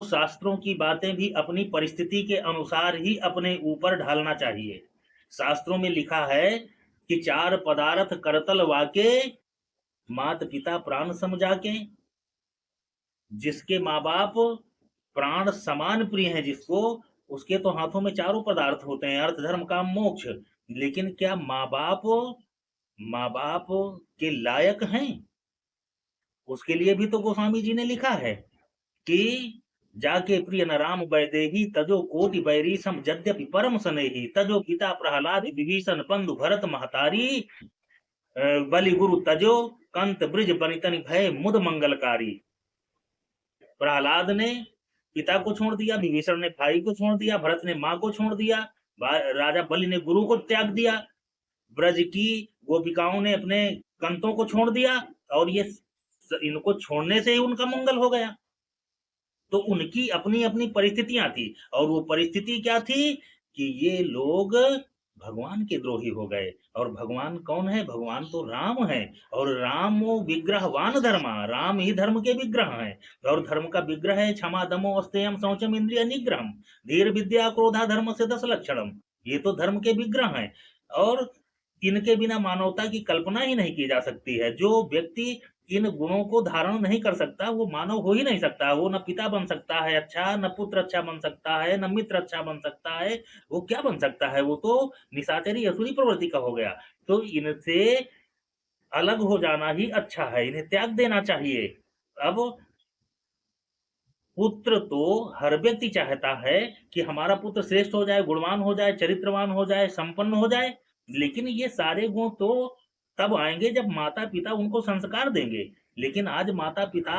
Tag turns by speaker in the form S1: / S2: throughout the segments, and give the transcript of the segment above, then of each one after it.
S1: शास्त्रों की बातें भी अपनी परिस्थिति के अनुसार ही अपने ऊपर ढालना चाहिए। शास्त्रों में लिखा है कि चार पदार्थ करतल वाके, मात पिता प्राण सम जाके। जिसके माँ बाप प्राण समान प्रिय हैं जिसको, उसके तो हाथों में चारों पदार्थ होते हैं, अर्थ धर्म काम मोक्ष। लेकिन क्या माँ बाप के लायक हैं? उसके लिए भी तो गोस्वामी जी ने लिखा है कि जाके प्रिय न राम वैदेही, तजो कोटि बैरी सम यद्यपि परम स्नेही, तजो पिता प्रहलाद विभीषण पंदु भरत महतारी, बलि गुरु तजो कंत ब्रिज बनितनि भय मुद मंगलकारी। प्रहलाद ने पिता को छोड़ दिया, विभीषण ने भाई को छोड़ दिया, भरत ने माँ को छोड़ दिया, राजा बलि ने गुरु को त्याग दिया, ब्रज की गोपिकाओं ने अपने कंतों को छोड़ दिया, और ये इनको छोड़ने से ही उनका मंगल हो गया। तो उनकी अपनी अपनी परिस्थितियां थी, और वो परिस्थिति क्या थी कि ये लोग भगवान के द्रोही हो गए। और भगवान कौन है? भगवान तो राम है, और राम विग्रहवान धर्मा, राम ही धर्म के विग्रह हैं। और धर्म का विग्रह है क्षमा दमो अस्तेयम शौचम इंद्रिय निग्रहम, धीर विद्या क्रोधा धर्म से 10 लक्षणम। ये तो धर्म के विग्रह हैं, और इनके बिना मानवता की कल्पना ही नहीं की जा सकती है। जो व्यक्ति इन गुणों को धारण नहीं कर सकता वो मानव हो ही नहीं सकता। वो न पिता बन सकता है अच्छा, न पुत्र अच्छा बन सकता है, न मित्र अच्छा बन सकता है। वो क्या बन सकता है? वो तो निशाचरी असुरी प्रवृत्ति का हो गया। तो इनसे अलग हो जाना ही अच्छा है, इन्हें त्याग देना चाहिए। अब पुत्र तो हर व्यक्ति चाहता है कि हमारा पुत्र श्रेष्ठ हो जाए, गुणवान हो जाए, चरित्रवान हो जाए, संपन्न हो जाए। लेकिन ये सारे गुण तो तब आएंगे जब माता पिता उनको संस्कार देंगे। लेकिन आज माता पिता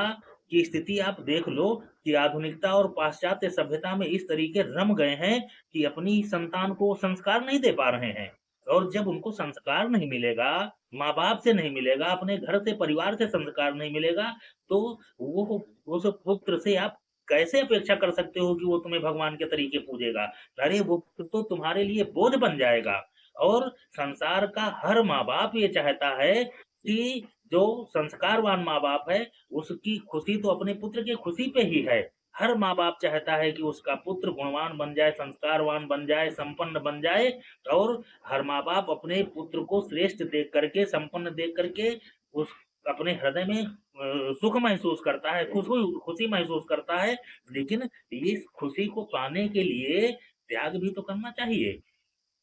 S1: की स्थिति आप देख लो कि आधुनिकता और पाश्चात्य सभ्यता में इस तरीके रम गए हैं कि अपनी संतान को संस्कार नहीं दे पा रहे हैं। और जब उनको संस्कार नहीं मिलेगा, माँ बाप से नहीं मिलेगा, अपने घर से परिवार से संस्कार नहीं मिलेगा, तो वो उस पुत्र से आप कैसे अपेक्षा कर सकते हो कि वो तुम्हें भगवान के तरीके पूजेगा? अरे वो तो तुम्हारे लिए बोझ बन जाएगा। और संसार का हर माँ बाप ये चाहता है कि जो संस्कारवान माँ बाप है उसकी खुशी तो अपने पुत्र की खुशी पे ही है। हर माँ बाप चाहता है कि उसका पुत्र गुणवान बन जाए, संस्कारवान बन जाए, संपन्न बन जाए। और हर माँ बाप अपने पुत्र को श्रेष्ठ देख करके, संपन्न देख करके उस अपने हृदय में सुख महसूस करता है, खुशी महसूस करता है। लेकिन इस खुशी को पाने के लिए त्याग भी तो करना चाहिए।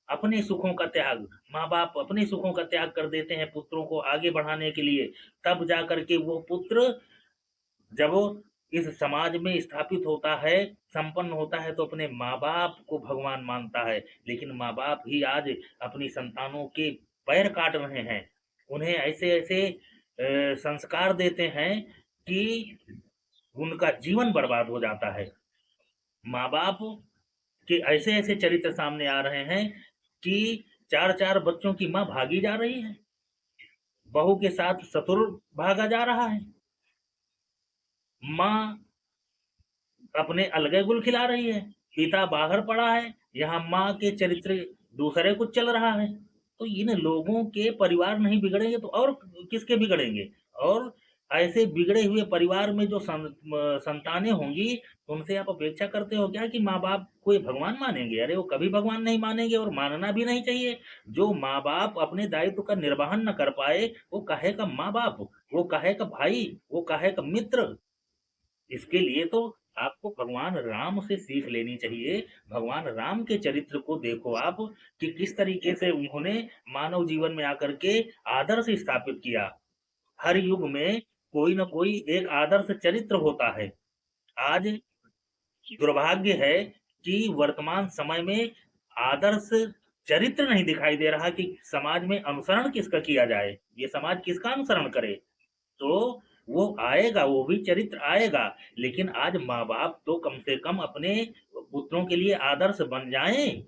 S1: अपने सुखों का त्याग, माँ बाप अपने सुखों का त्याग कर देते हैं पुत्रों को आगे बढ़ाने के लिए। तब जा करके वो पुत्र जब वो इस समाज में स्थापित होता है, संपन्न होता है, तो अपने माँ बाप को भगवान मानता है। लेकिन माँ बाप ही आज अपनी संतानों के पैर काट रहे हैं, उन्हें ऐसे ऐसे संस्कार देते हैं कि उनका जीवन बर्बाद हो जाता है। माँ बाप के ऐसे ऐसे चरित्र सामने आ रहे हैं कि चार चार बच्चों की माँ भागी जा रही है, बहू के साथ ससुर भागा जा रहा है, माँ अपने अलगे गुल खिला रही है, पिता बाहर पड़ा है, यहाँ माँ के चरित्र दूसरे कुछ चल रहा है। तो इन लोगों के परिवार नहीं बिगड़ेंगे तो और किसके बिगड़ेंगे? और ऐसे बिगड़े हुए परिवार में जो संतानें होंगी, उनसे आप अपेक्षा करते हो क्या कि माँ बाप को ये भगवान मानेंगे? अरे वो कभी भगवान नहीं मानेंगे, और मानना भी नहीं चाहिए। जो माँ बाप अपने दायित्व का निर्वहन न कर पाए, वो काहे का माँ बाप, वो काहे का भाई, वो काहे का मित्र? इसके लिए तो आपको भगवान राम से सीख लेनी चाहिए। भगवान राम के चरित्र को देखो आप कि किस तरीके से उन्होंने मानव जीवन में आकर के आदर्श स्थापित किया। हर युग में कोई न कोई एक आदर्श चरित्र होता है। आज दुर्भाग्य है कि वर्तमान समय में आदर्श चरित्र नहीं दिखाई दे रहा कि समाज में अनुसरण किसका किया जाए, ये समाज किसका अनुसरण करे। तो वो आएगा, वो भी चरित्र आएगा। लेकिन आज माँ बाप तो कम से कम अपने पुत्रों के लिए आदर्श बन जाएं।